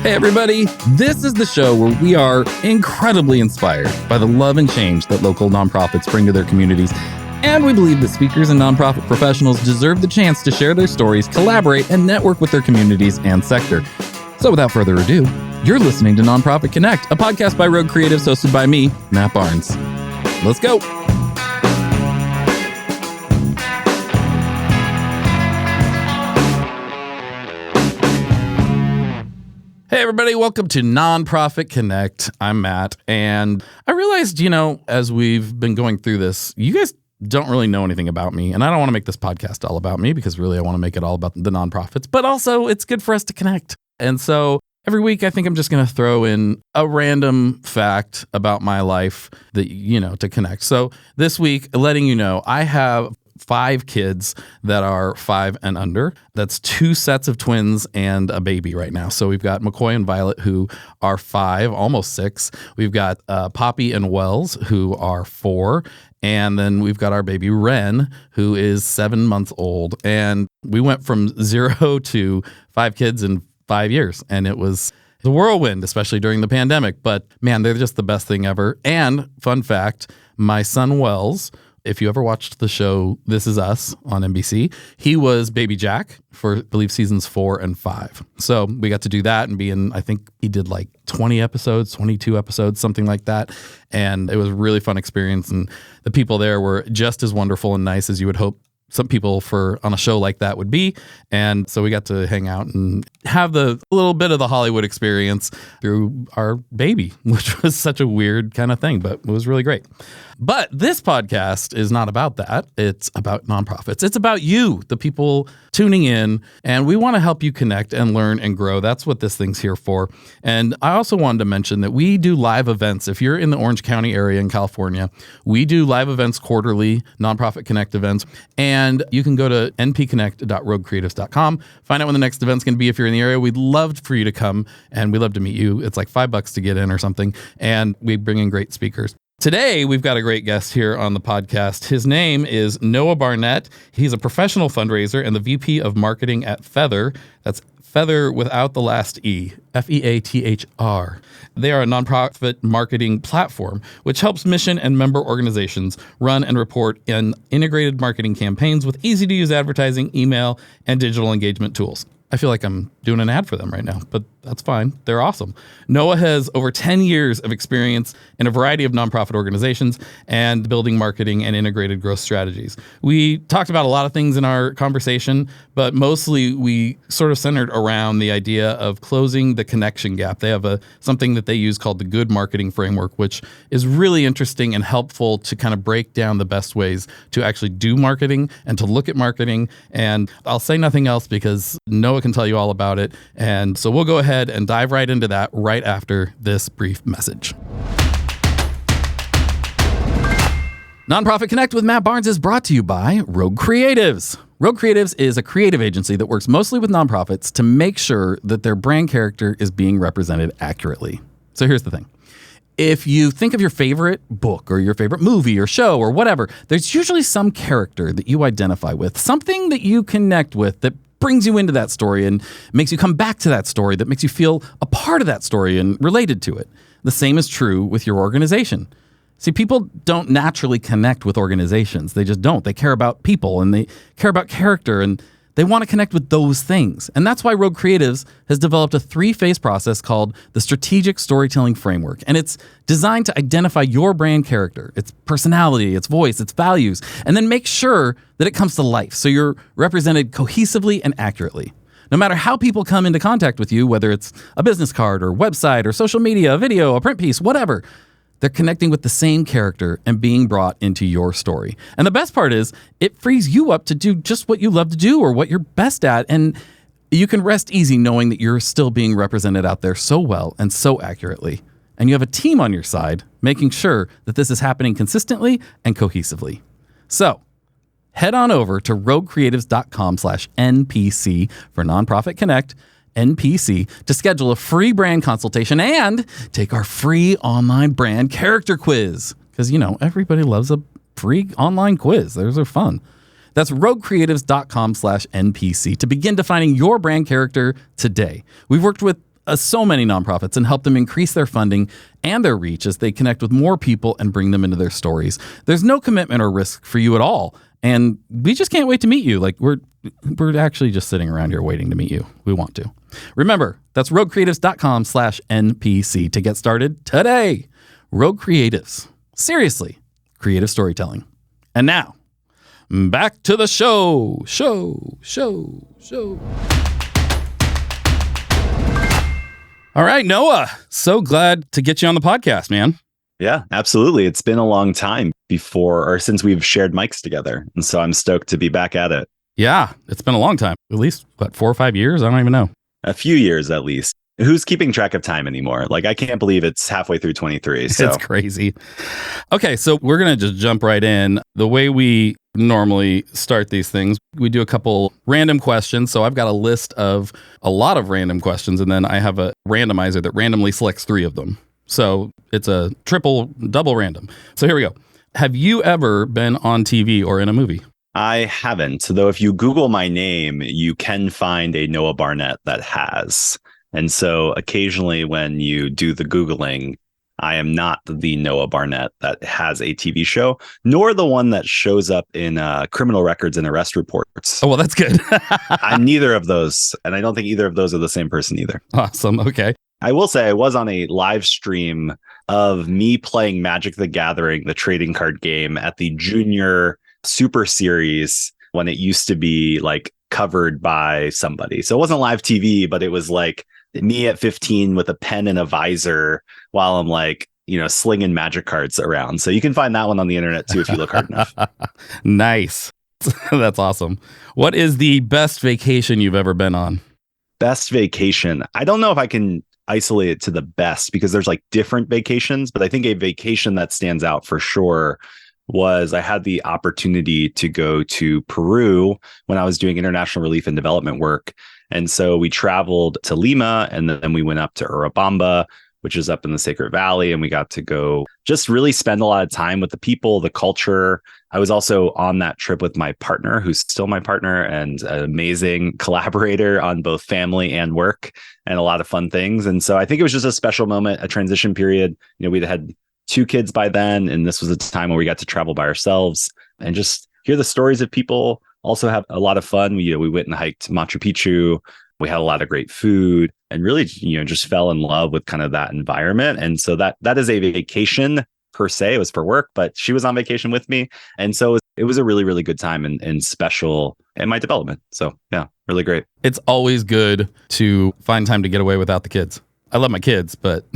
Hey everybody, this is the show where we are incredibly inspired by the love and change that local nonprofits bring to their communities. And we believe that speakers and nonprofit professionals deserve the chance to share their stories, collaborate, and network with their communities and sector. So without further ado, you're listening to Nonprofit Connect, a podcast by Rogue Creatives hosted by me, Matt Barnes. Let's go. Hey everybody, welcome to Nonprofit Connect. I'm Matt, and I realized, as we've been going through this, you guys don't really know anything about me, and I don't want to make this podcast all about me because really I want to make it all about the nonprofits, but also it's good for us to connect. And so every week I think I'm just going to throw in a random fact about my life that, to connect. So this week, letting you know, I have 5 kids that are 5 and under. That's 2 sets of twins and a baby right now. So we've got McCoy and Violet, who are 5, almost 6. We've got Poppy and Wells, who are 4. And then we've got our baby Ren, who is 7 months old. And we went from 0 to 5 kids in 5 years. And it was the whirlwind, especially during the pandemic. But man, they're just the best thing ever. And fun fact, my son Wells, if you ever watched the show This Is Us on NBC, he was Baby Jack for, I believe, seasons 4 and 5. So we got to do that and be in, I think he did like 20 episodes, 22 episodes, something like that. And it was a really fun experience. And the people there were just as wonderful and nice as you would hope some people on a show like that would be. And so we got to hang out and have a little bit of the Hollywood experience through our baby, which was such a weird kind of thing, but it was really great. But this podcast is not about that. It's about nonprofits. It's about you, the people tuning in, and we want to help you connect and learn and grow. That's what this thing's here for. And I also wanted to mention that we do live events. If you're in the Orange County area in California, we do live events quarterly, Nonprofit Connect events, and you can go to npconnect.roguecreatives.com, find out when the next event's going to be if you're in the area. We'd love for you to come, and we'd love to meet you. It's like $5 to get in or something, and we bring in great speakers. Today, we've got a great guest here on the podcast. His name is Noah Barnett. He's a professional fundraiser and the VP of Marketing at Feathr. That's Feathr without the last E, Feathr. They are a nonprofit marketing platform which helps mission and member organizations run and report in integrated marketing campaigns with easy-to-use advertising, email, and digital engagement tools. I feel like I'm doing an ad for them right now, but that's fine. They're awesome. Noah has over 10 years of experience in a variety of nonprofit organizations and building marketing and integrated growth strategies. We talked about a lot of things in our conversation, but mostly we sort of centered around the idea of closing the connection gap. They have something that they use called the Good Marketing Framework, which is really interesting and helpful to kind of break down the best ways to actually do marketing and to look at marketing. And I'll say nothing else because Noah can tell you all about it. And so we'll go ahead and dive right into that right after this brief message. Nonprofit Connect with Matt Barnes is brought to you by Rogue Creatives. Rogue Creatives is a creative agency that works mostly with nonprofits to make sure that their brand character is being represented accurately. So here's the thing. If you think of your favorite book or your favorite movie or show or whatever, there's usually some character that you identify with, something that you connect with that brings you into that story and makes you come back to that story, that makes you feel a part of that story and related to it. The same is true with your organization. See, people don't naturally connect with organizations. They just don't. They care about people and they care about character and they want to connect with those things. And that's why Rogue Creatives has developed a 3-phase process called the Strategic Storytelling Framework. And it's designed to identify your brand character, its personality, its voice, its values, and then make sure that it comes to life so you're represented cohesively and accurately. No matter how people come into contact with you, whether it's a business card or website or social media, a video, a print piece, whatever, they're connecting with the same character and being brought into your story. And the best part is it frees you up to do just what you love to do or what you're best at. And you can rest easy knowing that you're still being represented out there so well and so accurately. And you have a team on your side making sure that this is happening consistently and cohesively. So head on over to roguecreatives.com/NPC for Nonprofit Connect, NPC, to schedule a free brand consultation and take our free online brand character quiz. Because, everybody loves a free online quiz. Those are fun. That's roguecreatives.com/NPC to begin defining your brand character today. We've worked with so many nonprofits and help them increase their funding and their reach as they connect with more people and bring them into their stories. There's no commitment or risk for you at all. And we just can't wait to meet you. Like we're actually just sitting around here waiting to meet you. We want to. Remember, that's roguecreatives.com/NPC to get started today. Rogue Creatives. Seriously, creative storytelling. And now, back to the show. All right, Noah. So glad to get you on the podcast, man. Yeah, absolutely. It's been a long time since we've shared mics together. And so I'm stoked to be back at it. Yeah, it's been a long time. At least, 4 or 5 years? I don't even know. A few years at least. Who's keeping track of time anymore? Like, I can't believe it's halfway through 23. So. It's crazy. Okay, so we're going to just jump right in. The way we normally start these things, we do a couple random questions. So I've got a list of a lot of random questions, and then I have a randomizer that randomly selects 3 of them. So it's a double random. So here we go. Have you ever been on TV or in a movie? I haven't. Though if you Google my name, you can find a Noah Barnett that has. And so occasionally when you do the Googling, I am not the Noah Barnett that has a TV show, nor the one that shows up in criminal records and arrest reports. Oh, well, that's good. I'm neither of those. And I don't think either of those are the same person either. Awesome. Okay. I will say I was on a live stream of me playing Magic the Gathering, the trading card game, at the Junior Super Series when it used to be like covered by somebody. So it wasn't live TV, but it was like me at 15 with a pen and a visor while I'm like, slinging Magic cards around. So you can find that one on the internet too if you look hard enough. Nice. That's awesome. What is the best vacation you've ever been on? Best vacation. I don't know if I can isolate it to the best because there's like different vacations, but I think a vacation that stands out for sure was I had the opportunity to go to Peru when I was doing international relief and development work. And so we traveled to Lima and then we went up to Urubamba, which is up in the Sacred Valley. And we got to go just really spend a lot of time with the people, the culture. I was also on that trip with my partner, who's still my partner and an amazing collaborator on both family and work and a lot of fun things. And so I think it was just a special moment, a transition period. We'd had 2 kids by then, and this was a time where we got to travel by ourselves and just hear the stories of people, also have a lot of fun. We went and hiked Machu Picchu. We had a lot of great food and really, just fell in love with kind of that environment. And so that is a vacation per se. It was for work, but she was on vacation with me. And so it was a really, really good time and special in my development. So yeah, really great. It's always good to find time to get away without the kids. I love my kids, but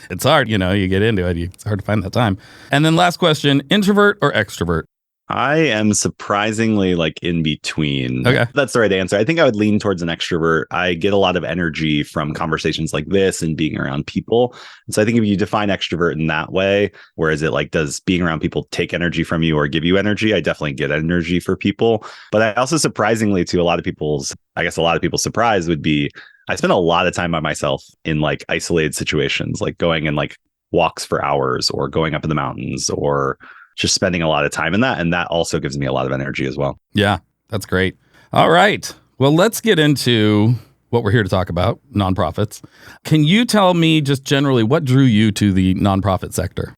it's hard, you get into it. It's hard to find that time. And then last question, introvert or extrovert? I am surprisingly like in between. Okay. That's the right answer. I think I would lean towards an extrovert. I get a lot of energy from conversations like this and being around people. And so I think if you define extrovert in that way, where is it like, does being around people take energy from you or give you energy? I definitely get energy for people. But I also surprisingly to a lot of people's surprise would be, I spend a lot of time by myself in like isolated situations, like going and like walks for hours or going up in the mountains or just spending a lot of time in that. And that also gives me a lot of energy as well. Yeah, that's great. All right. Well, let's get into what we're here to talk about, nonprofits. Can you tell me just generally what drew you to the nonprofit sector?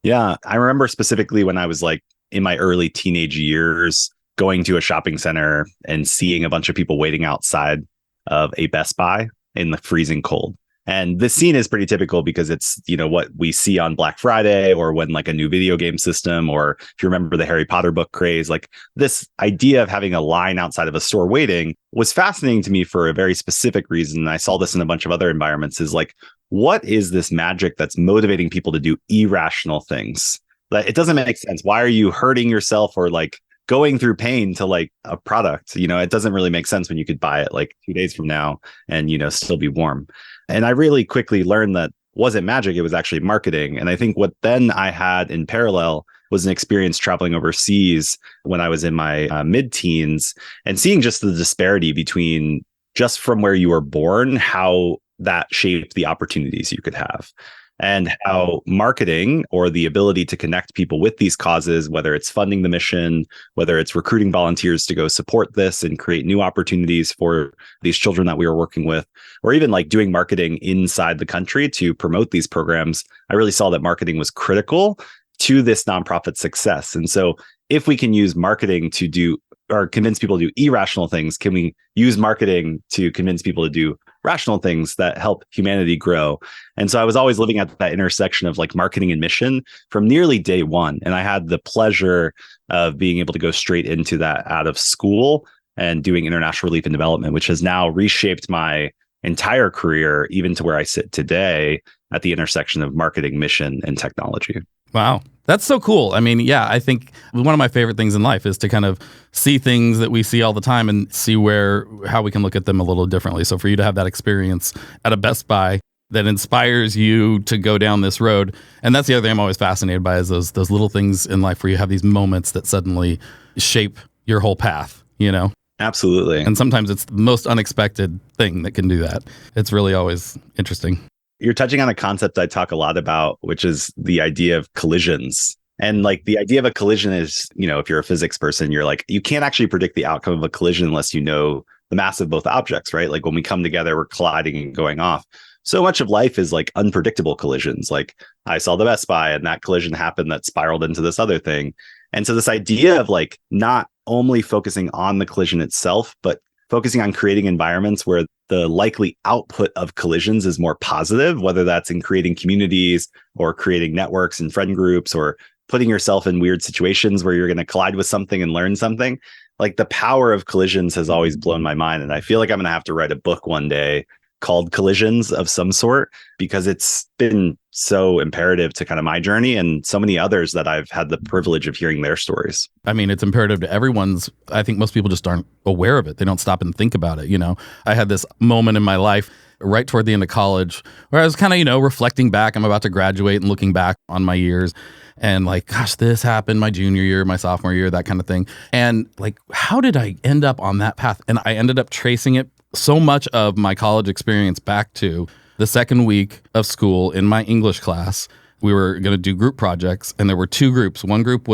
Yeah, I remember specifically when I was like in my early teenage years, going to a shopping center and seeing a bunch of people waiting outside of a Best Buy in the freezing cold. And this scene is pretty typical because it's, what we see on Black Friday or when like a new video game system, or if you remember the Harry Potter book craze, like this idea of having a line outside of a store waiting was fascinating to me for a very specific reason. And I saw this in a bunch of other environments is like, what is this magic that's motivating people to do irrational things? Like, it doesn't make sense. Why are you hurting yourself or like going through pain to like a product? It doesn't really make sense when you could buy it like 2 days from now and, still be warm. And I really quickly learned that wasn't magic. It was actually marketing. And I think what then I had in parallel was an experience traveling overseas when I was in my mid-teens and seeing just the disparity between just from where you were born, how that shaped the opportunities you could have. and how marketing, or the ability to connect people with these causes, whether it's funding the mission, whether it's recruiting volunteers to go support this and create new opportunities for these children that we were working with, or even like doing marketing inside the country to promote these programs, I really saw that marketing was critical to this nonprofit success. And so if we can use marketing to do or convince people to do irrational things, can we use marketing to convince people to do rational things that help humanity grow? And so I was always living at that intersection of like marketing and mission from nearly day one. And I had the pleasure of being able to go straight into that out of school and doing international relief and development, which has now reshaped my entire career, even to where I sit today at the intersection of marketing, mission, and technology. Wow. That's so cool. I mean, yeah, I think one of my favorite things in life is to kind of see things that we see all the time and see how we can look at them a little differently. So for you to have that experience at a Best Buy that inspires you to go down this road. And that's the other thing I'm always fascinated by, is those little things in life where you have these moments that suddenly shape your whole path, you know? Absolutely. And sometimes it's the most unexpected thing that can do that. It's really always interesting. You're touching on a concept I talk a lot about, which is the idea of collisions. And like the idea of a collision is, if you're a physics person, you're like, you can't actually predict the outcome of a collision unless you know the mass of both objects, right? Like when we come together, we're colliding and going off. So much of life is like unpredictable collisions. Like I saw the Best Buy and that collision happened that spiraled into this other thing. And so this idea of like not only focusing on the collision itself, but focusing on creating environments where the likely output of collisions is more positive, whether that's in creating communities or creating networks and friend groups, or putting yourself in weird situations where you're going to collide with something and learn something. Like the power of collisions has always blown my mind. And I feel like I'm going to have to write a book one day called Collisions of some sort, because it's been so imperative to kind of my journey and so many others that I've had the privilege of hearing their stories. I mean, it's imperative to everyone's. I think most people just aren't aware of it. They don't stop and think about it. I had this moment in my life right toward the end of college where I was kind of, reflecting back. I'm about to graduate and looking back on my years and like, gosh, this happened my junior year, my sophomore year, that kind of thing. And like, how did I end up on that path? And I ended up tracing it, so much of my college experience, back to the second week of school in my English class. We were going to do group projects, and there were two groups. One group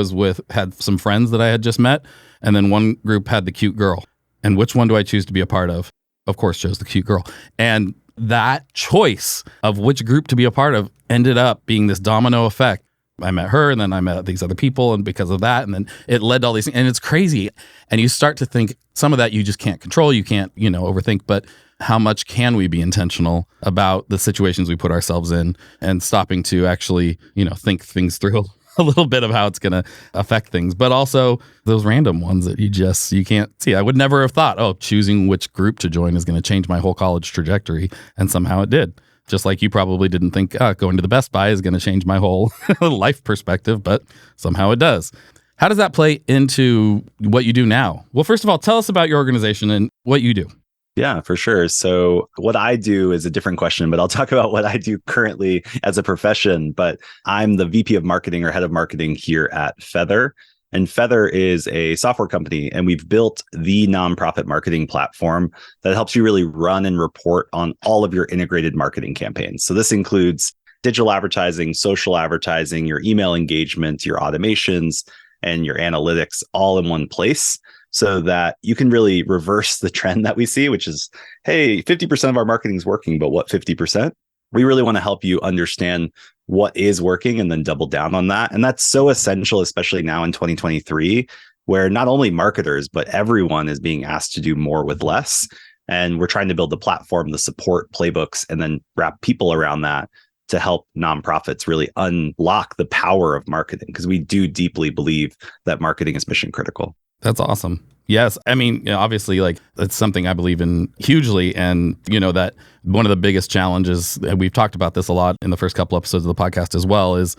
had some friends that I had just met, and then one group had the cute girl. And which one do I choose to be a part of? Of course, chose the cute girl. And that choice of which group to be a part of ended up being this domino effect. I met her, and then I met these other people, and because of that, and then it led to all these things, and it's crazy. And you start to think some of that you just can't control, you can't, overthink, but how much can we be intentional about the situations we put ourselves in, and stopping to actually, think things through a little bit of how it's going to affect things, but also those random ones that you can't see. I would never have thought, choosing which group to join is going to change my whole college trajectory, and somehow it did. Just like you probably didn't think going to the Best Buy is going to change my whole life perspective, but somehow it does. How does that play into what you do now? Well, first of all, tell us about your organization and what you do. Yeah, for sure. So what I do is a different question, but I'll talk about what I do currently as a profession. But I'm the VP of marketing or head of marketing here at Feathr. And Feathr is a software company, and we've built the nonprofit marketing platform that helps you really run and report on all of your integrated marketing campaigns. So this includes digital advertising, social advertising, your email engagement, your automations, and your analytics all in one place, so that you can really reverse the trend that we see, which is, hey, 50% of our marketing is working, but what 50%? We really want to help you understand what is working and then double down on that. And that's so essential, especially now in 2023, where not only marketers, but everyone is being asked to do more with less. And we're trying to build the platform, the support playbooks, and then wrap people around that to help nonprofits really unlock the power of marketing, because we do deeply believe that marketing is mission critical. That's awesome. Yes. I mean, obviously, like, it's something I believe in hugely. And, that one of the biggest challenges, and we've talked about this a lot in the first couple episodes of the podcast as well, is,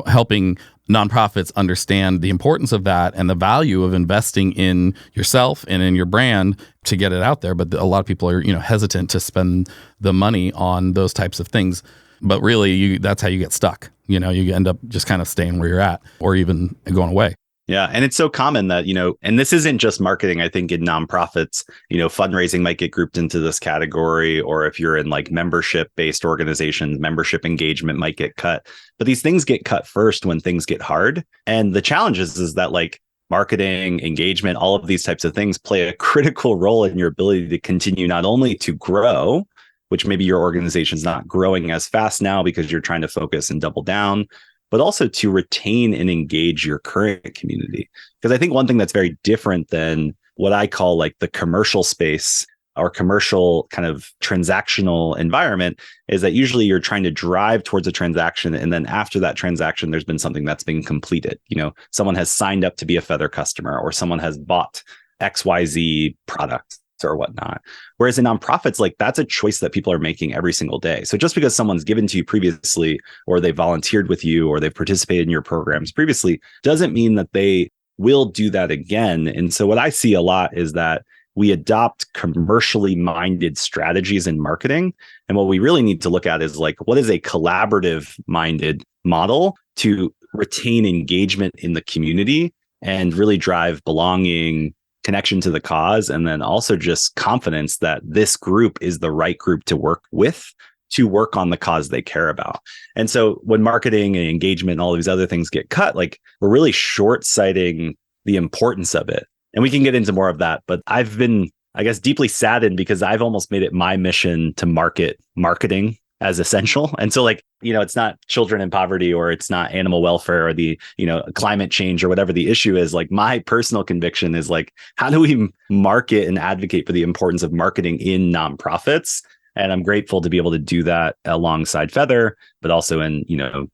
helping nonprofits understand the importance of that and the value of investing in yourself and in your brand to get it out there. But a lot of people are, hesitant to spend the money on those types of things. But really, that's how you get stuck. You end up just kind of staying where you're at, or even going away. Yeah. And it's so common that, and this isn't just marketing. I think in nonprofits, fundraising might get grouped into this category. Or if you're in like membership based organizations, membership engagement might get cut. But these things get cut first when things get hard. And the challenge is that like marketing, engagement, all of these types of things play a critical role in your ability to continue not only to grow, which maybe your organization's not growing as fast now because you're trying to focus and double down, but also to retain and engage your current community. Because I think one thing that's very different than what I call like the commercial space or commercial kind of transactional environment is that usually you're trying to drive towards a transaction. And then after that transaction, there's been something that's been completed. Someone has signed up to be a Feathr customer, or someone has bought XYZ product or whatnot. Whereas in nonprofits, like that's a choice that people are making every single day. So just because someone's given to you previously, or they volunteered with you, or they've participated in your programs previously, doesn't mean that they will do that again. And so what I see a lot is that we adopt commercially minded strategies in marketing. And what we really need to look at is like, what is a collaborative minded model to retain engagement in the community and really drive belonging, connection to the cause, and then also just confidence that this group is the right group to work with, to work on the cause they care about. And so when marketing and engagement and all these other things get cut, like we're really short-sighting the importance of it. And we can get into more of that, but I've been, I guess, deeply saddened because I've almost made it my mission to market marketing as essential. And so like, it's not children in poverty, or it's not animal welfare, or the, climate change, or whatever the issue is. Like my personal conviction is like, how do we market and advocate for the importance of marketing in nonprofits? And I'm grateful to be able to do that alongside Feathr, but also in,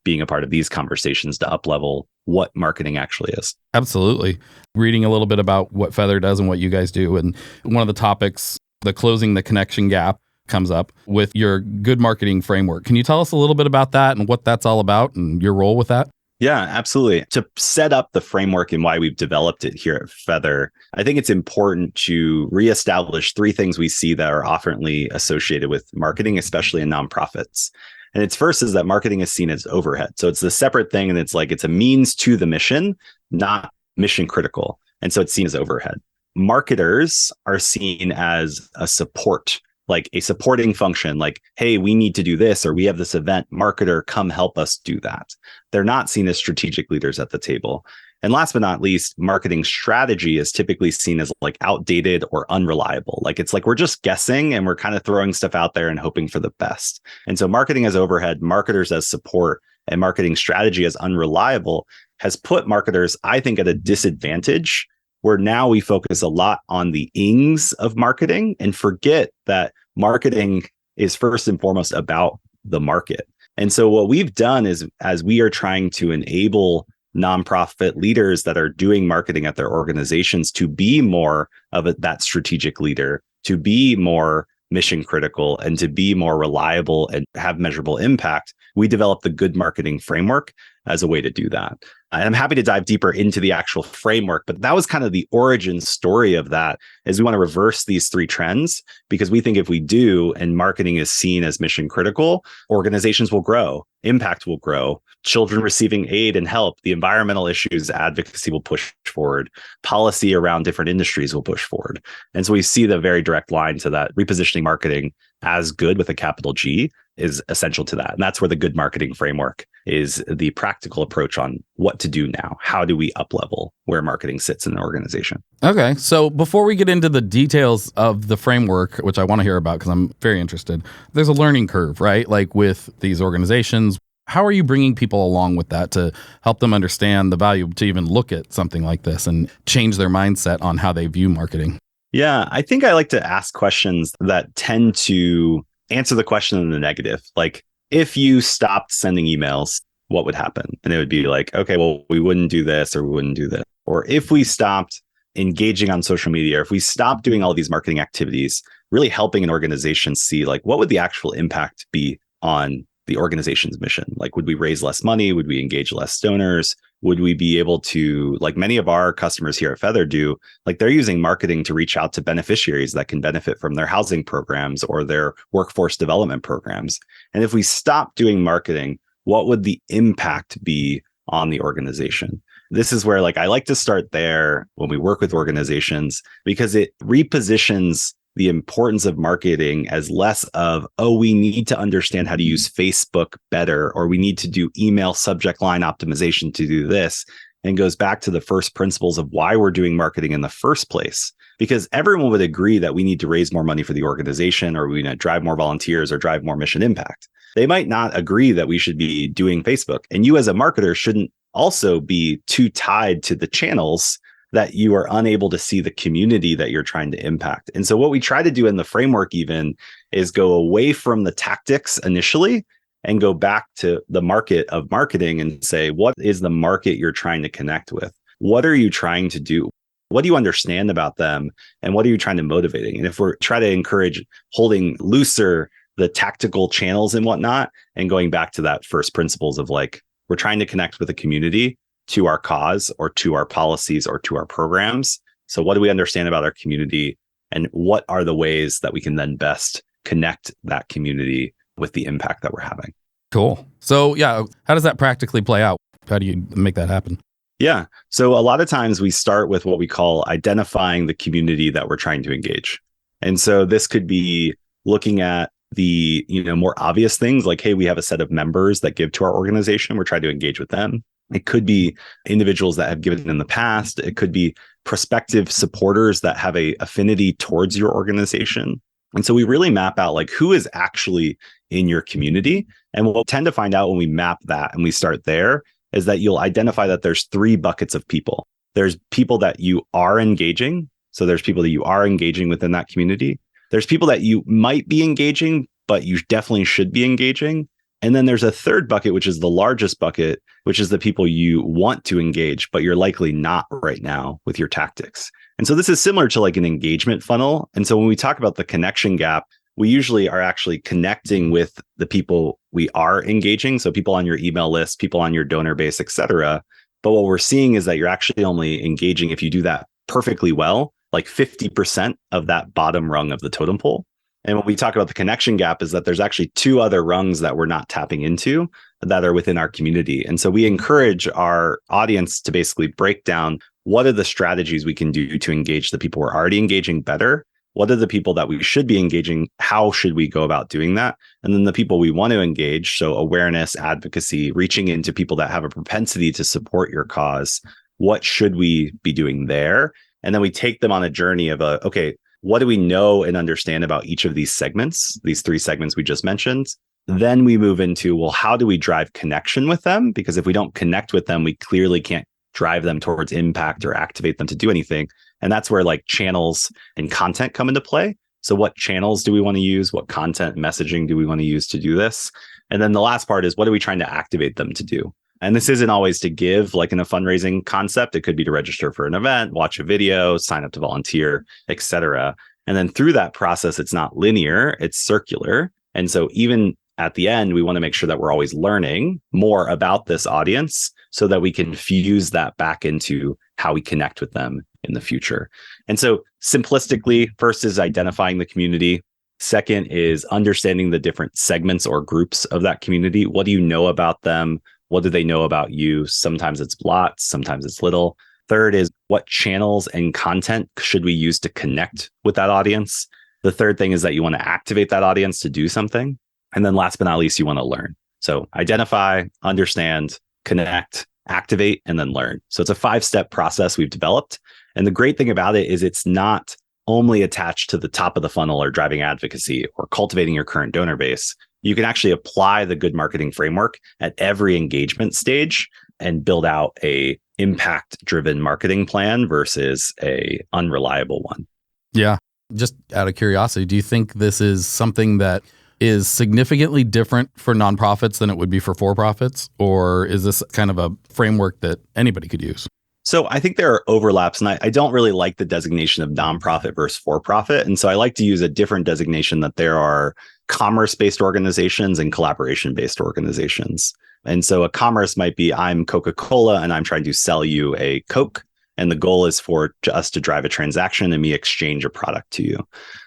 being a part of these conversations to up-level what marketing actually is. Absolutely. Reading a little bit about what Feathr does and what you guys do. And one of the topics, the closing the connection gap, comes up with your good marketing framework. Can you tell us a little bit about that and what that's all about and your role with that? Yeah, absolutely. To set up the framework and why we've developed it here at Feathr, I think it's important to reestablish three things we see that are oftenly associated with marketing, especially in nonprofits. And it's first is that marketing is seen as overhead. So it's a separate thing, and it's like it's a means to the mission, not mission critical. And so it's seen as overhead. Marketers are seen as a support, like a supporting function, like, hey, we need to do this, or we have this event, marketer, come help us do that. They're not seen as strategic leaders at the table. And last but not least, marketing strategy is typically seen as like outdated or unreliable. Like it's like we're just guessing and we're kind of throwing stuff out there and hoping for the best. And so marketing as overhead, marketers as support, and marketing strategy as unreliable has put marketers, I think, at a disadvantage, where now we focus a lot on the ings of marketing and forget that marketing is first and foremost about the market. And so what we've done is, as we are trying to enable nonprofit leaders that are doing marketing at their organizations to be more of that strategic leader, to be more mission critical, and to be more reliable and have measurable impact, we developed the good marketing framework as a way to do that. And I'm happy to dive deeper into the actual framework, but that was kind of the origin story of that, is we want to reverse these three trends, because we think if we do, and marketing is seen as mission critical, organizations will grow, impact will grow, children receiving aid and help, the environmental issues, advocacy will push forward, policy around different industries will push forward. And so we see the very direct line to that. Repositioning marketing as good with a capital G is essential to that. And that's where the good marketing framework is the practical approach on what to do now. How do we up-level where marketing sits in an organization? Okay. So before we get into the details of the framework, which I want to hear about because I'm very interested, there's a learning curve, right? Like with these organizations, how are you bringing people along with that to help them understand the value to even look at something like this and change their mindset on how they view marketing? Yeah, I think I like to ask questions that tend to answer the question in the negative. Like, if you stopped sending emails, what would happen? And it would be like, okay, well, we wouldn't do this, or we wouldn't do this. Or if we stopped engaging on social media, or if we stopped doing all these marketing activities, really helping an organization see like, what would the actual impact be on the organization's mission? Like, would we raise less money? Would we engage less donors? Would we be able to, like many of our customers here at Feathr do, like they're using marketing to reach out to beneficiaries that can benefit from their housing programs or their workforce development programs. And if we stop doing marketing, what would the impact be on the organization? This is where I like to start there when we work with organizations, because it repositions the importance of marketing as less of, oh, we need to understand how to use Facebook better, or we need to do email subject line optimization to do this, and goes back to the first principles of why we're doing marketing in the first place. Because everyone would agree that we need to raise more money for the organization, or we need to drive more volunteers or drive more mission impact. They might not agree that we should be doing Facebook. And you as a marketer shouldn't also be too tied to the channels that you are unable to see the community that you're trying to impact. And so what we try to do in the framework even is go away from the tactics initially and go back to the market of marketing and say, what is the market you're trying to connect with? What are you trying to do? What do you understand about them? And what are you trying to motivate? And if we're trying to encourage holding looser the tactical channels and whatnot, and going back to that first principles of we're trying to connect with the community to our cause or to our policies or to our programs. So what do we understand about our community, and what are the ways that we can then best connect that community with the impact that we're having? Cool. So yeah, how does that practically play out? How do you make that happen? Yeah. So a lot of times we start with what we call identifying the community that we're trying to engage. And so this could be looking at the more obvious things like, hey, we have a set of members that give to our organization. We're trying to engage with them. It could be individuals that have given in the past. It could be prospective supporters that have a affinity towards your organization. And so we really map out who is actually in your community. And what we'll tend to find out when we map that and we start there is that you'll identify that there's 3 buckets of people. There's people that you are engaging. So there's people that you are engaging within that community. There's people that you might be engaging, but you definitely should be engaging. And then there's a third bucket, which is the largest bucket, which is the people you want to engage, but you're likely not right now with your tactics. And so this is similar to an engagement funnel. And so when we talk about the connection gap, we usually are actually connecting with the people we are engaging. So people on your email list, people on your donor base, et cetera. But what we're seeing is that you're actually only engaging, if you do that perfectly well, 50% of that bottom rung of the totem pole. And when we talk about the connection gap is that there's actually 2 other rungs that we're not tapping into that are within our community. And so we encourage our audience to basically break down what are the strategies we can do to engage the people we're already engaging better. What are the people that we should be engaging? How should we go about doing that? And then the people we want to engage, so awareness, advocacy, reaching into people that have a propensity to support your cause. What should we be doing there? And then we take them on a journey of okay, what do we know and understand about each of these segments, these 3 segments we just mentioned? Then we move into, well, how do we drive connection with them? Because if we don't connect with them, we clearly can't drive them towards impact or activate them to do anything. And that's where channels and content come into play. So what channels do we want to use? What content messaging do we want to use to do this? And then the last part is, what are we trying to activate them to do? And this isn't always to give in a fundraising concept. It could be to register for an event, watch a video, sign up to volunteer, et cetera. And then through that process, it's not linear, it's circular. And so even at the end, we want to make sure that we're always learning more about this audience so that we can fuse that back into how we connect with them in the future. And so simplistically, first is identifying the community. Second is understanding the different segments or groups of that community. What do you know about them? What do they know about you? Sometimes it's lots, sometimes it's little. Third is, what channels and content should we use to connect with that audience? The third thing is that you want to activate that audience to do something. And then last but not least, you want to learn. So identify, understand, connect, activate, and then learn. So it's a 5-step process we've developed. And the great thing about it is it's not only attached to the top of the funnel or driving advocacy or cultivating your current donor base. You can actually apply the good marketing framework at every engagement stage and build out a impact-driven marketing plan versus a unreliable one. Yeah. Just out of curiosity, do you think this is something that is significantly different for nonprofits than it would be for for-profits? Or is this kind of a framework that anybody could use? So I think there are overlaps, and I don't really like the designation of nonprofit versus for-profit. And so I like to use a different designation, that there are commerce-based organizations and collaboration-based organizations. And so a commerce might be, I'm Coca-Cola and I'm trying to sell you a Coke. And the goal is for us to drive a transaction and me exchange a product to you.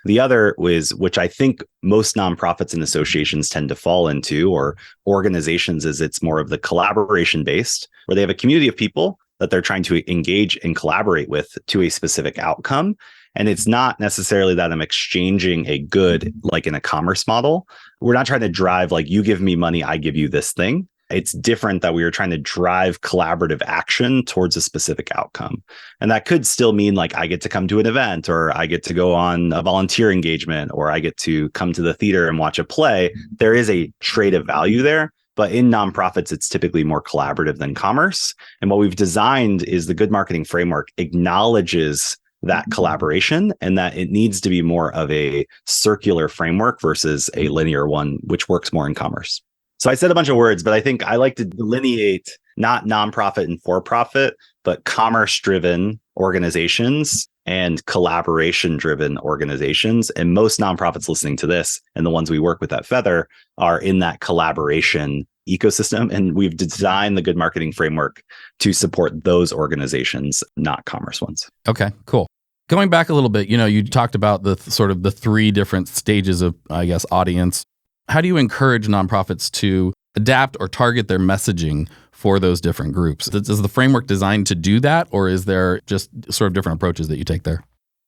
The other is, which I think most nonprofits and associations tend to fall into, or organizations, is it's more of the collaboration based, where they have a community of people that they're trying to engage and collaborate with to a specific outcome. And it's not necessarily that I'm exchanging a good, like in a commerce model. We're not trying to drive like you give me money, I give you this thing. It's different that we are trying to drive collaborative action towards a specific outcome. And that could still mean like I get to come to an event, or I get to go on a volunteer engagement, or I get to come to the theater and watch a play. There is a trade of value there. But in nonprofits, it's typically more collaborative than commerce. And what we've designed is the good marketing framework acknowledges that collaboration and that it needs to be more of a circular framework versus a linear one, which works more in commerce. So I said a bunch of words, but I think I like to delineate not nonprofit and for-profit, but commerce-driven organizations and collaboration-driven organizations. And most nonprofits listening to this and the ones we work with at Feathr are in that collaboration ecosystem. And we've designed the good marketing framework to support those organizations, not commerce ones. Okay, cool. Going back a little bit, you talked about the sort of the three different stages of, I guess, audience. How do you encourage nonprofits to adapt or target their messaging for those different groups? Is the framework designed to do that, or is there just sort of different approaches that you take there?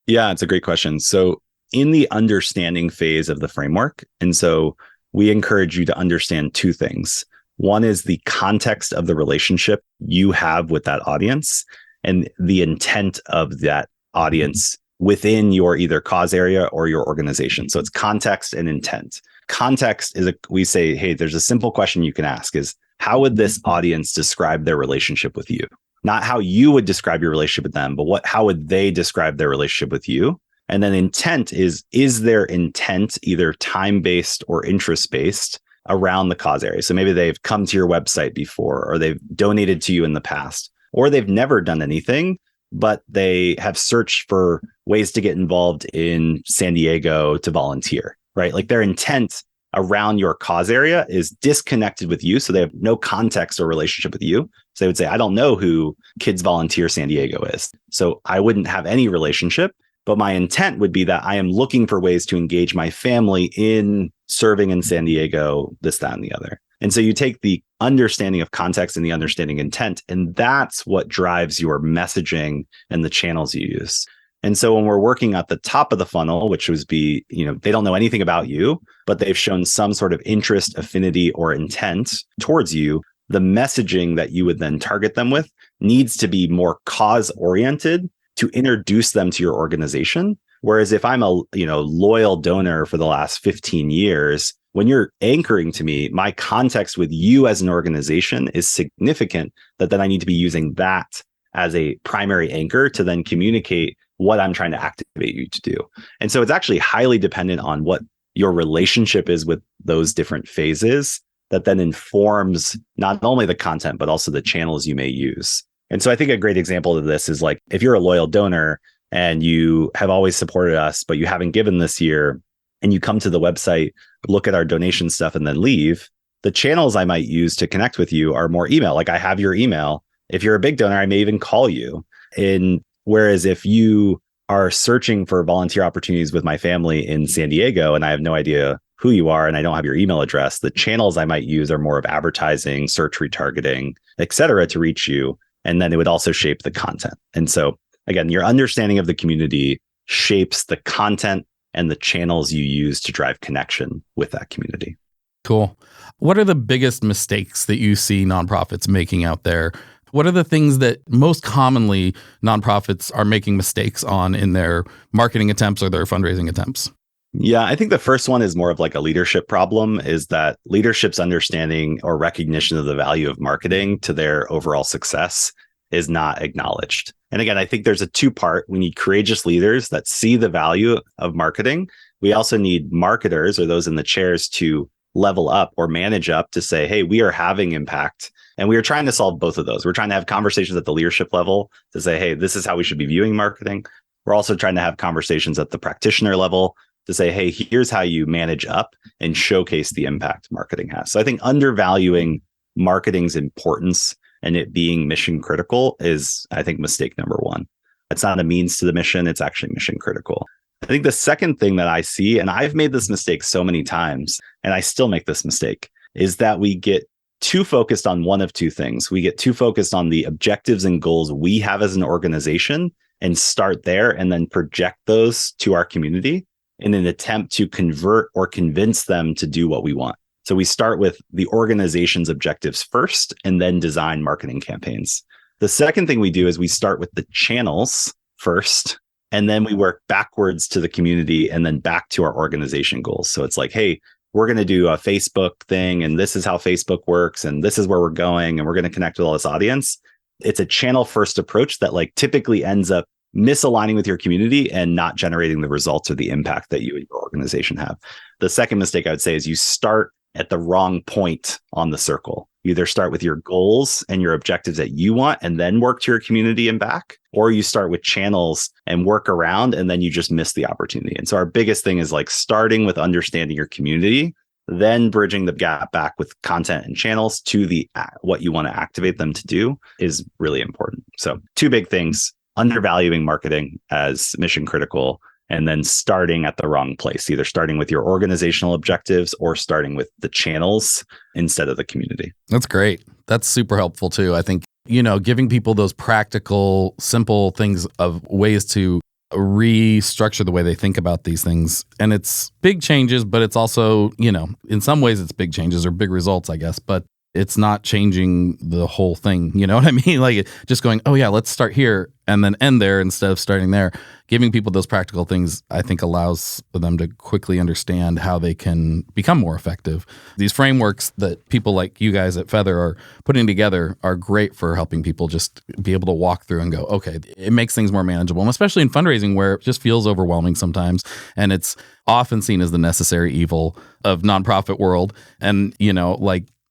Yeah, it's a great question. So in the understanding phase of the framework, and so we encourage you to understand two things. One is the context of the relationship you have with that audience and the intent of that audience within your either cause area or your organization. So it's context and intent. Context is we say, hey, there's a simple question you can ask is, how would this audience describe their relationship with you? Not how you would describe your relationship with them, but how would they describe their relationship with you? And then intent is their intent either time-based or interest-based around the cause area? So maybe they've come to your website before, or they've donated to you in the past, or they've never done anything, but they have searched for ways to get involved in San Diego to volunteer, right? Like their intent around your cause area is disconnected with you. So they have no context or relationship with you. So they would say, I don't know who Kids Volunteer San Diego is. So I wouldn't have any relationship, but my intent would be that I am looking for ways to engage my family in serving in San Diego, this, that, and the other. And so you take the understanding of context and the understanding intent, and that's what drives your messaging and the channels you use. And so when we're working at the top of the funnel, which would be, they don't know anything about you, but they've shown some sort of interest, affinity, or intent towards you, the messaging that you would then target them with needs to be more cause-oriented to introduce them to your organization. Whereas if I'm a loyal donor for the last 15 years, when you're anchoring to me, my context with you as an organization is significant, that then I need to be using that as a primary anchor to then communicate what I'm trying to activate you to do. And so it's actually highly dependent on what your relationship is with those different phases that then informs not only the content, but also the channels you may use. And so I think a great example of this is like, if you're a loyal donor and you have always supported us, but you haven't given this year, and you come to the website, look at our donation stuff, and then leave, the channels I might use to connect with you are more email. Like I have your email. If you're a big donor, I may even call you. And whereas if you are searching for volunteer opportunities with my family in San Diego, and I have no idea who you are, and I don't have your email address, the channels I might use are more of advertising, search retargeting, et cetera, to reach you. And then it would also shape the content. And so again, your understanding of the community shapes the content and the channels you use to drive connection with that community. Cool. What are the biggest mistakes that you see nonprofits making out there? What are the things that most commonly nonprofits are making mistakes on in their marketing attempts or their fundraising attempts? Yeah, I think the first one is more of like a leadership problem, is that leadership's understanding or recognition of the value of marketing to their overall success is not acknowledged. And again, I think there's a two-part. We need courageous leaders that see the value of marketing. We also need marketers, or those in the chairs, to level up or manage up to say, hey, we are having impact. And we are trying to solve both of those. We're trying to have conversations at the leadership level to say, hey, this is how we should be viewing marketing. We're also trying to have conversations at the practitioner level to say, hey, here's how you manage up and showcase the impact marketing has. So I think undervaluing marketing's importance and it being mission critical is, I think, mistake number one. It's not a means to the mission. It's actually mission critical. I think the second thing that I see, and I've made this mistake so many times, and I still make this mistake, is that we get too focused on one of two things. We get too focused on the objectives and goals we have as an organization and start there and then project those to our community in an attempt to convert or convince them to do what we want. So we start with the organization's objectives first and then design marketing campaigns. The second thing we do is we start with the channels first, and then we work backwards to the community and then back to our organization goals. So it's like, hey, we're going to do a Facebook thing, and this is how Facebook works, and this is where we're going, and we're going to connect with all this audience. It's a channel first approach that like typically ends up misaligning with your community and not generating the results or the impact that you and your organization have. The second mistake I would say is you start at the wrong point on the circle. You either start with your goals and your objectives that you want and then work to your community and back, or you start with channels and work around and then you just miss the opportunity. And so our biggest thing is like starting with understanding your community, then bridging the gap back with content and channels to the what you want to activate them to do is really important. So two big things: undervaluing marketing as mission critical, and then starting at the wrong place, either starting with your organizational objectives or starting with the channels instead of the community. That's great. That's super helpful too. I think, giving people those practical, simple things of ways to restructure the way they think about these things. And it's big changes, but it's also, in some ways it's big changes or big results, I guess, but it's not changing the whole thing. You know what I mean? Like just going, oh yeah, let's start here and then end there instead of starting there. Giving people those practical things, I think, allows them to quickly understand how they can become more effective. These frameworks that people like you guys at Feathr are putting together are great for helping people just be able to walk through and go, okay, it makes things more manageable, and especially in fundraising where it just feels overwhelming sometimes. And it's often seen as the necessary evil of nonprofit world. And,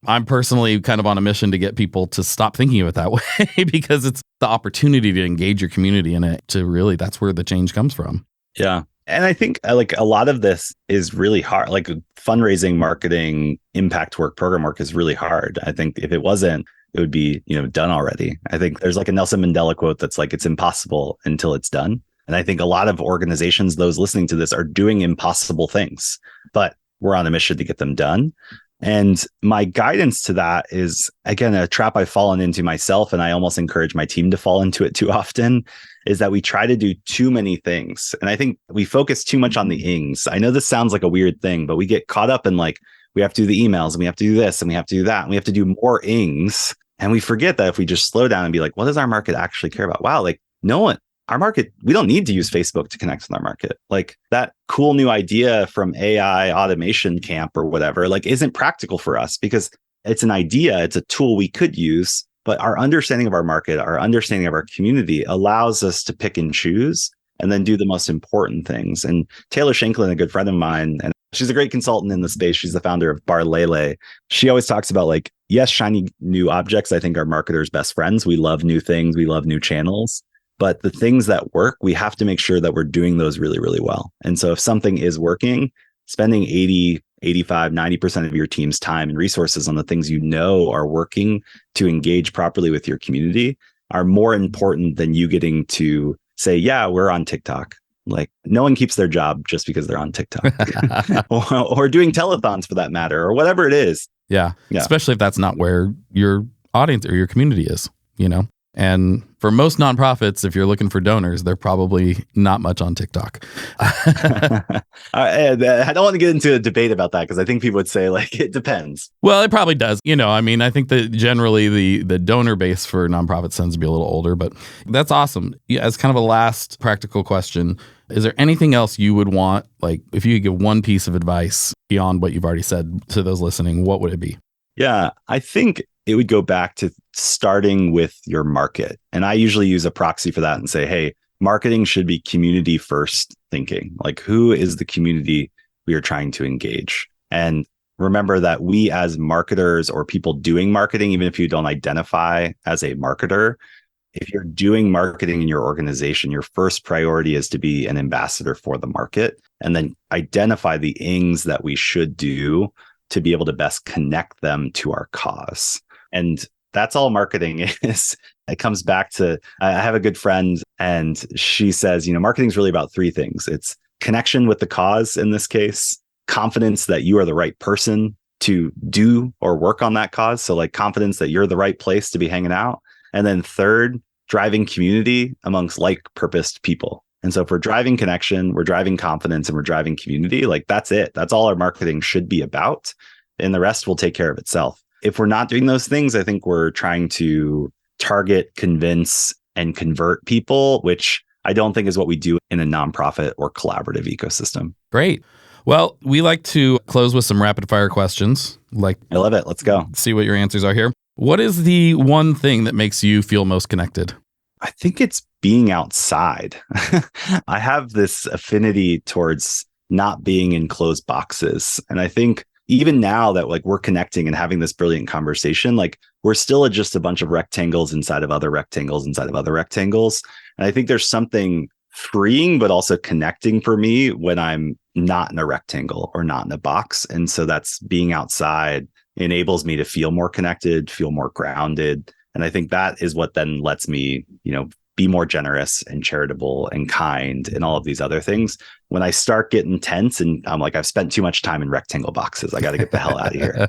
I'm personally kind of on a mission to get people to stop thinking of it that way because it's the opportunity to engage your community in it to really, that's where the change comes from. Yeah. And I think like a lot of this is really hard. Like fundraising, marketing, impact work, program work is really hard. I think if it wasn't, it would be, done already. I think there's like a Nelson Mandela quote that's like, it's impossible until it's done. And I think a lot of organizations, those listening to this, are doing impossible things, but we're on a mission to get them done. And my guidance to that is, again, a trap I've fallen into myself, and I almost encourage my team to fall into it too often, is that we try to do too many things. And I think we focus too much on the ings. I know this sounds like a weird thing, but we get caught up in like, we have to do the emails and we have to do this and we have to do that and we have to do more ings. And we forget that if we just slow down and be like, what does our market actually care about? Wow, like no one, our market, we don't need to use Facebook to connect with our market. Like that cool new idea from AI automation camp or whatever, like isn't practical for us because it's an idea, it's a tool we could use, but our understanding of our market, our understanding of our community allows us to pick and choose and then do the most important things. And Taylor Shanklin, a good friend of mine, and she's a great consultant in the space. She's the founder of Barnett. She always talks about like, yes, shiny new objects, I think, are marketers' best friends. We love new things. We love new channels. But the things that work, we have to make sure that we're doing those really, really well. And so if something is working, spending 80, 85, 90% of your team's time and resources on the things are working to engage properly with your community are more important than you getting to say, yeah, we're on TikTok. Like no one keeps their job just because they're on TikTok or doing telethons for that matter, or whatever it is. Yeah. Especially if that's not where your audience or your community is, And for most nonprofits, if you're looking for donors, they're probably not much on TikTok. I don't want to get into a debate about that because I think people would say like, it depends. Well, it probably does. I think that generally the donor base for nonprofits tends to be a little older, but that's awesome. As kind of a last practical question, is there anything else you would want, like if you could give one piece of advice beyond what you've already said to those listening, what would it be? Yeah, I think it would go back to starting with your market. And I usually use a proxy for that and say, hey, marketing should be community first thinking. Like who is the community we are trying to engage? And remember that we as marketers or people doing marketing, even if you don't identify as a marketer, if you're doing marketing in your organization, your first priority is to be an ambassador for the market and then identify the ings that we should do to be able to best connect them to our cause. And that's all marketing is. It comes back to, I have a good friend and she says, marketing is really about three things. It's connection with the cause in this case, confidence that you are the right person to do or work on that cause. So like confidence that you're the right place to be hanging out. And then third, driving community amongst like-purposed people. And so if we're driving connection, we're driving confidence, and we're driving community, like that's it. That's all our marketing should be about. And the rest will take care of itself. If we're not doing those things, I think we're trying to target, convince, and convert people, which I don't think is what we do in a nonprofit or collaborative ecosystem. Great. Well, we like to close with some rapid fire questions. I love it. Let's go. See what your answers are here. What is the one thing that makes you feel most connected? I think it's being outside. I have this affinity towards not being in closed boxes. And I think even now that like we're connecting and having this brilliant conversation, like we're still just a bunch of rectangles inside of other rectangles inside of other rectangles. And I think there's something freeing, but also connecting for me when I'm not in a rectangle or not in a box. And so that's being outside enables me to feel more connected, feel more grounded. And I think that is what then lets me, be more generous and charitable and kind and all of these other things. When I start getting tense and I'm like, I've spent too much time in rectangle boxes, I got to get the hell out of here.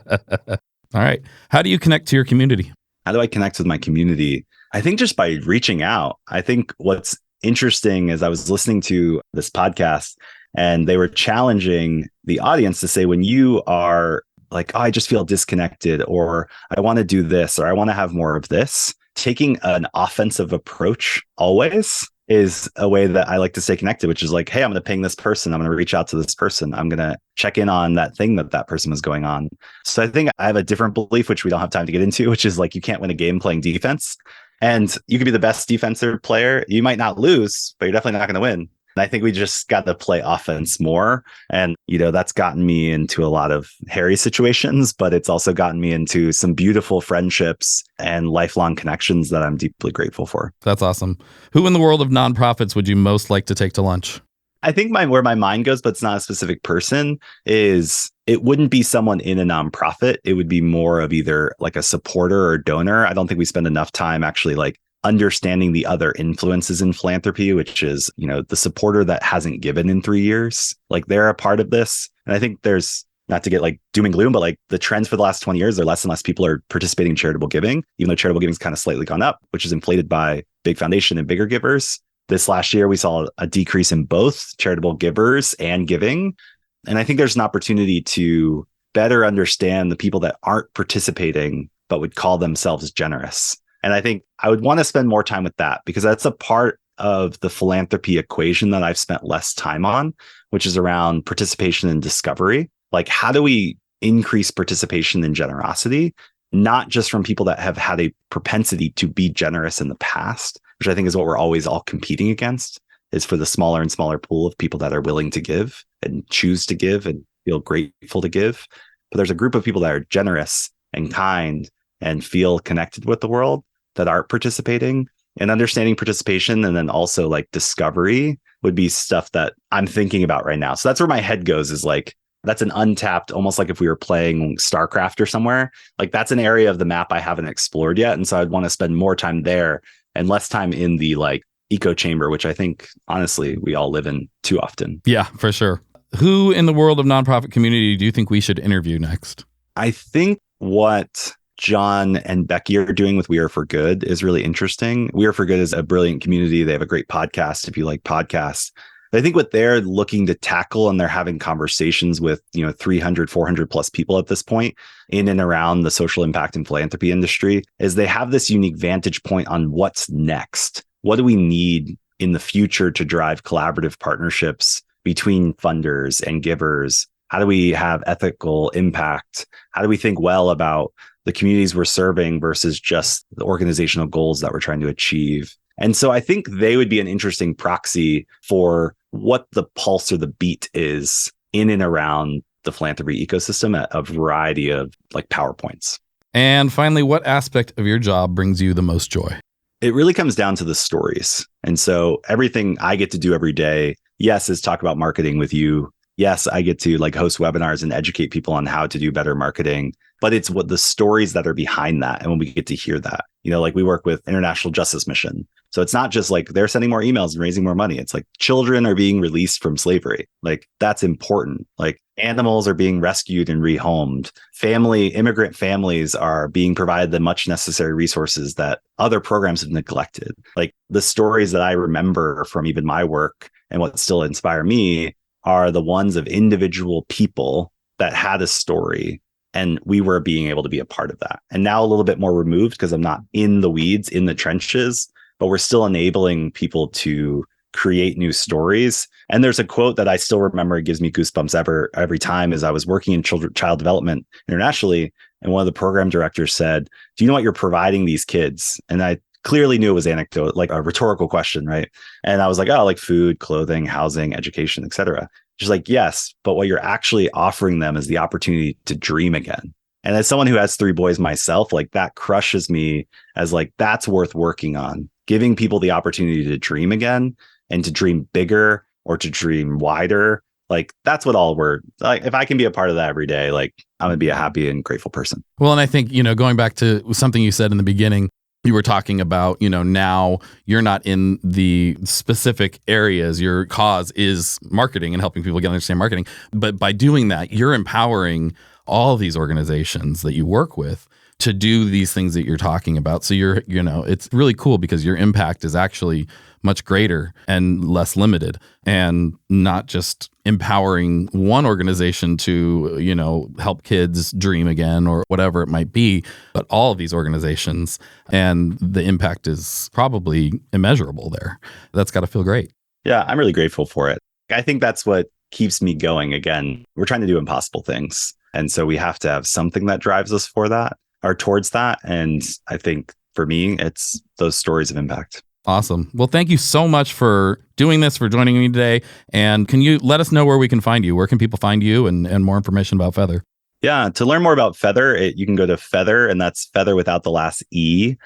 All right. How do you connect to your community? How do I connect with my community? I think just by reaching out. I think what's interesting is I was listening to this podcast and they were challenging the audience to say, when you are like, oh, I just feel disconnected, or I want to do this, or I want to have more of this, taking an offensive approach always is a way that I like to stay connected, which is like, hey, I'm going to ping this person. I'm going to reach out to this person. I'm going to check in on that thing that person was going on. So I think I have a different belief, which we don't have time to get into, which is like, you can't win a game playing defense. And you could be the best defensive player. You might not lose, but you're definitely not going to win. And I think we just got to play offense more. And, that's gotten me into a lot of hairy situations, but it's also gotten me into some beautiful friendships and lifelong connections that I'm deeply grateful for. That's awesome. Who in the world of nonprofits would you most like to take to lunch? I think where my mind goes, but it's not a specific person, is it wouldn't be someone in a nonprofit. It would be more of either like a supporter or donor. I don't think we spend enough time actually like understanding the other influences in philanthropy, which is, the supporter that hasn't given in 3 years, like they're a part of this. And I think there's, not to get like doom and gloom, but like the trends for the last 20 years, there are less and less people are participating in charitable giving, even though charitable giving's kind of slightly gone up, which is inflated by big foundation and bigger givers. This last year, we saw a decrease in both charitable givers and giving. And I think there's an opportunity to better understand the people that aren't participating, but would call themselves generous. And I think I would want to spend more time with that, because that's a part of the philanthropy equation that I've spent less time on, which is around participation and discovery. Like, how do we increase participation and generosity, not just from people that have had a propensity to be generous in the past, which I think is what we're always all competing against, is for the smaller and smaller pool of people that are willing to give and choose to give and feel grateful to give. But there's a group of people that are generous and kind and feel connected with the world that aren't participating. And understanding participation and then also like discovery would be stuff that I'm thinking about right now. So that's where my head goes, is like, that's an untapped, almost like if we were playing StarCraft or somewhere, like that's an area of the map I haven't explored yet. And so I'd want to spend more time there and less time in the like echo chamber, which I think, honestly, we all live in too often. Yeah, for sure. Who in the world of nonprofit community do you think we should interview next? I think what John and Becky are doing with We Are for Good is really interesting. We Are for Good is a brilliant community. They have a great podcast if you like podcasts. But I think what they're looking to tackle, and they're having conversations with, 300, 400 plus people at this point in and around the social impact and philanthropy industry, is they have this unique vantage point on what's next. What do we need in the future to drive collaborative partnerships between funders and givers? How do we have ethical impact? How do we think well about the communities we're serving versus just the organizational goals that we're trying to achieve? And so I think they would be an interesting proxy for what the pulse or the beat is in and around the philanthropy ecosystem at a variety of like PowerPoints. And finally, what aspect of your job brings you the most joy? It really comes down to the stories. And so everything I get to do every day, yes, is talk about marketing with you. Yes, I get to like host webinars and educate people on how to do better marketing, but it's what the stories that are behind that. And when we get to hear that, like we work with International Justice Mission. So it's not just like they're sending more emails and raising more money. It's like children are being released from slavery. Like that's important. Like Animals are being rescued and rehomed. Immigrant families are being provided the much necessary resources that other programs have neglected. Like the stories that I remember from even my work and what still inspire me are the ones of individual people that had a story, and we were being able to be a part of that. And now a little bit more removed because I'm not in the weeds, in the trenches, but we're still enabling people to create new stories. And there's a quote that I still remember, it gives me goosebumps every time, is I was working in child development internationally, and one of the program directors said, do you know what you're providing these kids? And I clearly knew it was anecdote, like a rhetorical question, right? And I was like, oh, like food, clothing, housing, education, etc. She's like, yes, but what you're actually offering them is the opportunity to dream again. And as someone who has 3 boys myself, like that crushes me as like, that's worth working on, giving people the opportunity to dream again and to dream bigger or to dream wider. Like that's what all we're like. If I can be a part of that every day, like I'm gonna be a happy and grateful person. Well, and I think, going back to something you said in the beginning, you were talking about, now you're not in the specific areas. Your cause is marketing and helping people get understand marketing. But by doing that, you're empowering all these organizations that you work with to do these things that you're talking about. So it's really cool because your impact is actually much greater and less limited, and not just empowering one organization to, help kids dream again or whatever it might be, but all of these organizations, and the impact is probably immeasurable there. That's got to feel great. Yeah, I'm really grateful for it. I think that's what keeps me going. Again, we're trying to do impossible things. And so we have to have something that drives us for that or towards that. And I think for me, it's those stories of impact. Awesome. Well, thank you so much for doing this, for joining me today. And can you let us know where we can find you? Where can people find you and more information about Feathr? Yeah, to learn more about Feathr, you can go to Feathr, and that's Feathr without the last E.co.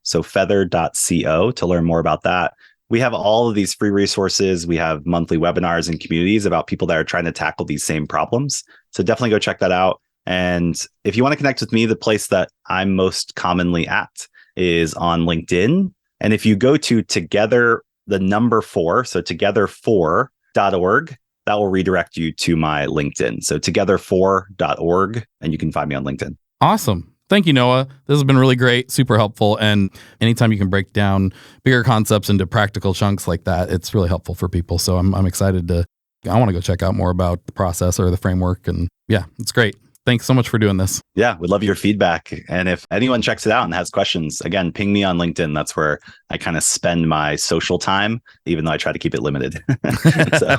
So feathr.co to learn more about that. We have all of these free resources. We have monthly webinars and communities about people that are trying to tackle these same problems. So definitely go check that out. And if you want to connect with me, the place that I'm most commonly at is on LinkedIn. And if you go to together, the number 4, so together4.org, that will redirect you to my LinkedIn. So together4.org, and you can find me on LinkedIn. Awesome. Thank you, Noah. This has been really great, super helpful. And anytime you can break down bigger concepts into practical chunks like that, it's really helpful for people. So I'm excited I want to go check out more about the process or the framework. And yeah, it's great. Thanks so much for doing this. Yeah, we'd love your feedback. And if anyone checks it out and has questions, again, ping me on LinkedIn. That's where I kind of spend my social time, even though I try to keep it limited. So.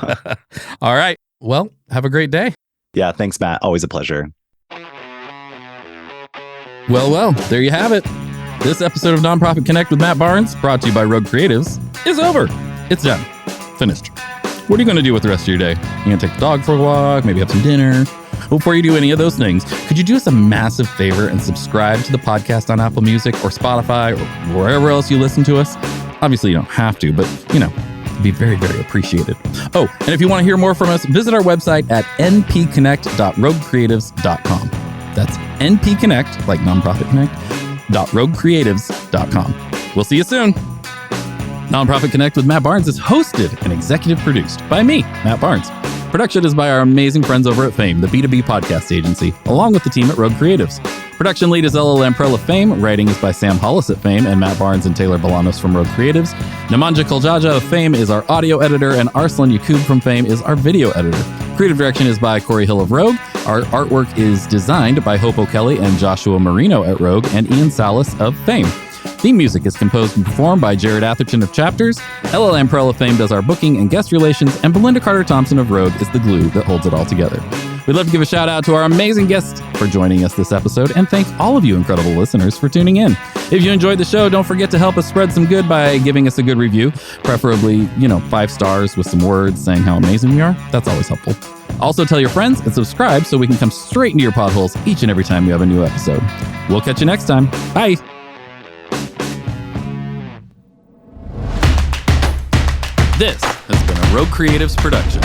All right. Well, have a great day. Yeah, thanks, Matt. Always a pleasure. Well, there you have it. This episode of Nonprofit Connect with Matt Barnes, brought to you by Rogue Creatives, is over. It's done. Finished. What are you going to do with the rest of your day? You're going to take the dog for a walk, maybe have some dinner. Before you do any of those things, could you do us a massive favor and subscribe to the podcast on Apple Music or Spotify or wherever else you listen to us? Obviously, you don't have to, but, it'd be very, very appreciated. Oh, and if you want to hear more from us, visit our website at npconnect.roguecreatives.com. That's npconnect, like Nonprofit Connect, .roguecreatives.com. We'll see you soon. Nonprofit Connect with Matt Barnes is hosted and executive produced by me, Matt Barnes. Production is by our amazing friends over at Fame, the B2B podcast agency, along with the team at Rogue Creatives. Production lead is LLM Pro of Fame. Writing is by Sam Hollis at Fame and Matt Barnes and Taylor Bolanos from Rogue Creatives. Nemanja Koljaja of Fame is our audio editor, and Arslan Yakub from Fame is our video editor. Creative direction is by Corey Hill of Rogue. Our artwork is designed by Hope O'Kelly and Joshua Marino at Rogue and Ian Salas of Fame. Theme music is composed and performed by Jared Atherton of Chapters. LLM Pearl of Fame does our booking and guest relations, and Belinda Carter-Thompson of Rogue is the glue that holds it all together. We'd love to give a shout out to our amazing guests for joining us this episode, and thank all of you incredible listeners for tuning in. If you enjoyed the show, don't forget to help us spread some good by giving us a good review, preferably, 5 stars with some words saying how amazing we are. That's always helpful. Also tell your friends and subscribe so we can come straight into your potholes each and every time we have a new episode. We'll catch you next time. Bye. This has been a Rogue Creatives production.